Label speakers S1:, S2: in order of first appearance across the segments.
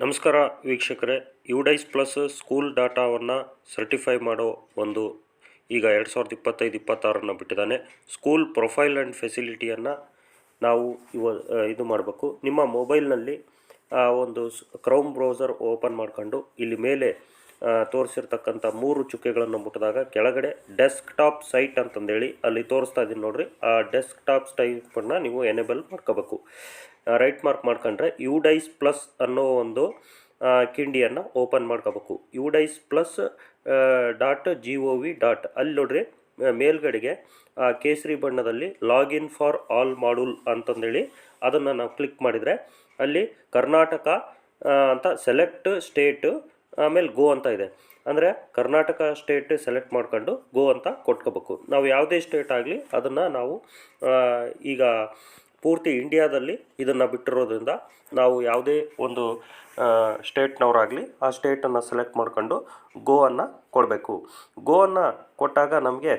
S1: ನಮಸ್ಕಾರ ವೀಕ್ಷಕರೇ, UDISE plus school ಡಾಟಾವನ್ನು ಸರ್ಟಿಫೈ ಮಾಡೋ ಒಂದು ಈಗ 2025-26 ಬಿಟ್ಟಿದ್ದಾನೆ. ಸ್ಕೂಲ್ ಪ್ರೊಫೈಲ್ ಆ್ಯಂಡ್ ಫೆಸಿಲಿಟಿಯನ್ನು ನಾವು ಇದು ಮಾಡಬೇಕು. ನಿಮ್ಮ ಮೊಬೈಲ್ನಲ್ಲಿ ಒಂದು ಕ್ರೌಮ್ ಬ್ರೌಸರ್ ಓಪನ್ ಮಾಡ್ಕೊಂಡು ಇಲ್ಲಿ ಮೇಲೆ ತೋರಿಸಿರ್ತಕ್ಕಂಥ 3 ಚುಕ್ಕೆಗಳನ್ನು ಮುಟ್ಟಿದಾಗ ಕೆಳಗಡೆ ಡೆಸ್ಕ್ಟಾಪ್ ಸೈಟ್ ಅಂತಂದೇಳಿ ಅಲ್ಲಿ ತೋರಿಸ್ತಾ ಇದ್ದೀನಿ ನೋಡ್ರಿ. ಆ ಡೆಸ್ಕ್ಟಾಪ್ ಟೈಪನ್ನು ನೀವು ಎನೇಬಲ್ ಮಾಡ್ಕೋಬೇಕು. ರೈಟ್ ಮಾರ್ಕ್ ಮಾಡ್ಕೊಂಡ್ರೆ ಯುಡೈಸ್ ಪ್ಲಸ್ ಅನ್ನೋ ಒಂದು ಕಿಂಡಿಯನ್ನು ಓಪನ್ ಮಾಡ್ಕೋಬೇಕು. UDISE plus .gov. ಅಲ್ಲಿ ನೋಡ್ರಿ ಮೇಲ್ಗಡೆಗೆ ಕೇಸರಿ ಬಣ್ಣದಲ್ಲಿ ಲಾಗಿನ್ ಫಾರ್ ಆಲ್ ಮಾಡ್ಯೂಲ್ ಅಂತಂದೇಳಿ ಅದನ್ನು ನಾವು ಕ್ಲಿಕ್ ಮಾಡಿದರೆ ಅಲ್ಲಿ ಕರ್ನಾಟಕ ಅಂತ ಸೆಲೆಕ್ಟ್ ಸ್ಟೇಟ್ ಆಮೇಲೆ ಗೋ ಅಂತ ಇದೆ. ಅಂದರೆ ಕರ್ನಾಟಕ ಸ್ಟೇಟ್ ಸೆಲೆಕ್ಟ್ ಮಾಡ್ಕೊಂಡು ಗೋ ಅಂತ ಕೊಟ್ಕೋಬೇಕು. ನಾವು ಯಾವುದೇ ಸ್ಟೇಟ್ ಆಗಲಿ ಅದನ್ನು ನಾವು ಈಗ ಪೂರ್ತಿ ಇಂಡಿಯಾದಲ್ಲಿ ಇದನ್ನು ಬಿಟ್ಟಿರೋದ್ರಿಂದ ನಾವು ಯಾವುದೇ ಒಂದು ಸ್ಟೇಟ್ನವರಾಗಲಿ ಆ ಸ್ಟೇಟನ್ನು ಸೆಲೆಕ್ಟ್ ಮಾಡ್ಕೊಂಡು ಗೋ ಅನ್ನು ಕೊಡಬೇಕು. ಗೋ ಅನ್ನು ಕೊಟ್ಟಾಗ ನಮಗೆ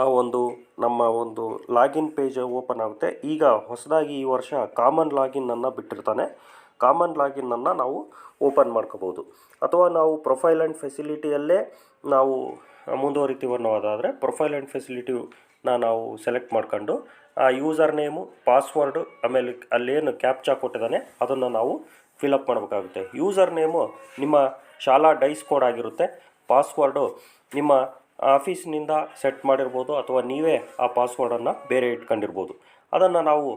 S1: ಆ ಒಂದು ನಮ್ಮ ಒಂದು ಲಾಗಿನ್ ಪೇಜ್ ಓಪನ್ ಆಗುತ್ತೆ. ಈಗ ಹೊಸದಾಗಿ ಈ ವರ್ಷ ಕಾಮನ್ ಲಾಗಿನ್ನನ್ನು ಬಿಟ್ಟಿರ್ತಾನೆ. ಕಾಮನ್ ಲಾಗಿನ್ನನ್ನು ನಾವು ಓಪನ್ ಮಾಡ್ಕೋಬೋದು. ಅಥವಾ ನಾವು ಪ್ರೊಫೈಲ್ ಆ್ಯಂಡ್ ಫೆಸಿಲಿಟಿಯಲ್ಲೇ ನಾವು ಮುಂದುವರಿತೀವಿ ಅನ್ನೋದಾದರೆ ಪ್ರೊಫೈಲ್ ಆ್ಯಂಡ್ ಫೆಸಿಲಿಟಿನ ನಾವು ಸೆಲೆಕ್ಟ್ ಮಾಡ್ಕೊಂಡು ಆ ಯೂಸರ್ ನೇಮು, ಪಾಸ್ವರ್ಡು, ಆಮೇಲೆ ಅಲ್ಲೇನು ಕ್ಯಾಪ್ಚಾ ಕೊಟ್ಟಿದ್ದಾನೆ ಅದನ್ನು ನಾವು ಫಿಲಪ್ ಮಾಡಬೇಕಾಗುತ್ತೆ. ಯೂಸರ್ ನೇಮು ನಿಮ್ಮ ಶಾಲಾ ಡೈಸ್ ಕೋಡ್ ಆಗಿರುತ್ತೆ. ಪಾಸ್ವರ್ಡು ನಿಮ್ಮ ಆಫೀಸ್ನಿಂದ ಸೆಟ್ ಮಾಡಿರ್ಬೋದು ಅಥವಾ ನೀವೇ ಆ ಪಾಸ್ವರ್ಡನ್ನು ಬೇರೆ ಇಟ್ಕೊಂಡಿರ್ಬೋದು. ಅದನ್ನು ನಾವು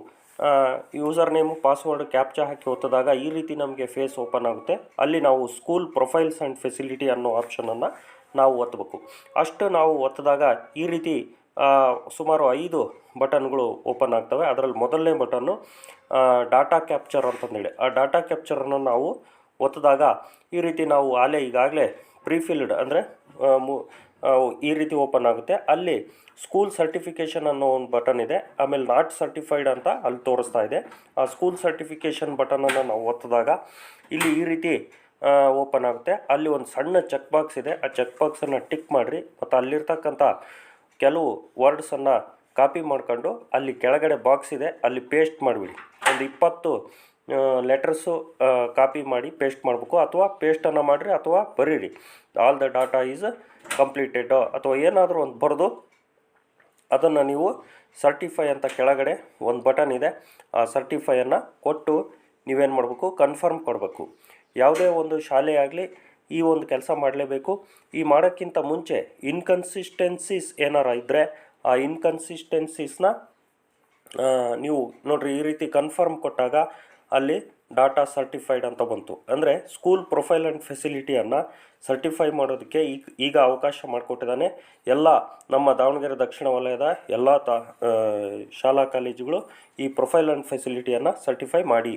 S1: ಯೂಸರ್ ನೇಮು, ಪಾಸ್ವರ್ಡ್, ಕ್ಯಾಪ್ಚಾ ಹಾಕಿ ಒತ್ತಿದಾಗ ಈ ರೀತಿ ನಮಗೆ ಫೇಸ್ ಓಪನ್ ಆಗುತ್ತೆ. ಅಲ್ಲಿ ನಾವು ಸ್ಕೂಲ್ ಪ್ರೊಫೈಲ್ಸ್ ಆ್ಯಂಡ್ ಫೆಸಿಲಿಟಿ ಅನ್ನೋ ಆಪ್ಷನನ್ನು ನಾವು ಒತ್ತಬೇಕು. ಅಷ್ಟು ನಾವು ಒತ್ತಿದಾಗ ಈ ರೀತಿ ಸುಮಾರು 5 ಬಟನ್ಗಳು ಓಪನ್ ಆಗ್ತವೆ. ಅದರಲ್ಲಿ ಮೊದಲನೇ ಬಟನ್ನು ಡಾಟಾ ಕ್ಯಾಪ್ಚರ್ ಅಂತಂದೇಳಿ ಆ ಡಾಟಾ ಕ್ಯಾಪ್ಚರನ್ನು ನಾವು ಒತ್ತಿದಾಗ ಈ ರೀತಿ ನಾವು ಈಗಾಗಲೇ ಪ್ರೀಫಿಲ್ಡ್ ಅಂದರೆ ಈ ರೀತಿ ಓಪನ್ ಆಗುತ್ತೆ. ಅಲ್ಲಿ ಸ್ಕೂಲ್ ಸರ್ಟಿಫಿಕೇಷನ್ ಅನ್ನೋ ಒಂದು ಬಟನ್ ಇದೆ. ಆಮೇಲೆ ನಾಟ್ ಸರ್ಟಿಫೈಡ್ ಅಂತ ಅಲ್ಲಿ ತೋರಿಸ್ತಾ ಇದೆ. ಆ ಸ್ಕೂಲ್ ಸರ್ಟಿಫಿಕೇಷನ್ ಬಟನನ್ನು ನಾವು ಒತ್ತಿದಾಗ ಇಲ್ಲಿ ಈ ರೀತಿ ಓಪನ್ ಆಗುತ್ತೆ. ಅಲ್ಲಿ ಒಂದು ಸಣ್ಣ ಚೆಕ್ ಬಾಕ್ಸ್ ಇದೆ. ಆ ಚೆಕ್ ಬಾಕ್ಸನ್ನು ಟಿಕ್ ಮಾಡಿರಿ ಮತ್ತು ಅಲ್ಲಿರ್ತಕ್ಕಂಥ ಕೆಲವು ವರ್ಡ್ಸನ್ನು ಕಾಪಿ ಮಾಡ್ಕೊಂಡು ಅಲ್ಲಿ ಕೆಳಗಡೆ ಬಾಕ್ಸ್ ಇದೆ ಅಲ್ಲಿ ಪೇಸ್ಟ್ ಮಾಡಿಬಿಡಿ. ಒಂದು 20 ಲೆಟರ್ಸು ಕಾಪಿ ಮಾಡಿ ಪೇಸ್ಟ್ ಮಾಡಬೇಕು. ಅಥವಾ ಪೇಸ್ಟನ್ನು ಮಾಡಿರಿ ಅಥವಾ ಬರೀರಿ all the data is completed ಅಥವಾ ಏನಾದರೂ ಒಂದು ಬರೆದು ಅದನ್ನು ನೀವು ಸರ್ಟಿಫೈ ಅಂತ ಕೆಳಗಡೆ ಒಂದು ಬಟನ್ ಇದೆ. ಆ ಸರ್ಟಿಫೈಯನ್ನು ಕೊಟ್ಟು ನೀವೇನು ಮಾಡಬೇಕು, ಕನ್ಫರ್ಮ್ ಕೊಡಬೇಕು. ಯಾವುದೇ ಒಂದು ಶಾಲೆ ಆಗಲಿ ಈ ಒಂದು ಕೆಲಸ ಮಾಡಲೇಬೇಕು. ಈ ಮಾಡೋಕ್ಕಿಂತ ಮುಂಚೆ ಇನ್ಕನ್ಸಿಸ್ಟೆನ್ಸೀಸ್ ಏನಾರ ಇದ್ದರೆ ಆ ಇನ್ಕನ್ಸಿಸ್ಟೆನ್ಸೀಸ್ನ ನೀವು ನೋಡಿರಿ ಈ ರೀತಿ ಕನ್ಫರ್ಮ್ ಕೊಟ್ಟಾಗ ಅಲ್ಲಿ ಡಾಟಾ ಸರ್ಟಿಫೈಡ್ ಅಂತ ಬಂತು. ಅಂದರೆ ಸ್ಕೂಲ್ ಪ್ರೊಫೈಲ್ ಆ್ಯಂಡ್ ಫೆಸಿಲಿಟಿಯನ್ನು ಸರ್ಟಿಫೈ ಮಾಡೋದಕ್ಕೆ ಈಗ ಅವಕಾಶ ಮಾಡಿಕೊಟ್ಟಿದ್ದಾನೆ. ಎಲ್ಲ ನಮ್ಮ ದಾವಣಗೆರೆ ದಕ್ಷಿಣ ವಲಯದ ಎಲ್ಲ ಶಾಲಾ ಕಾಲೇಜುಗಳು ಈ ಪ್ರೊಫೈಲ್ ಆ್ಯಂಡ್ ಫೆಸಿಲಿಟಿಯನ್ನು ಸರ್ಟಿಫೈ ಮಾಡಿ.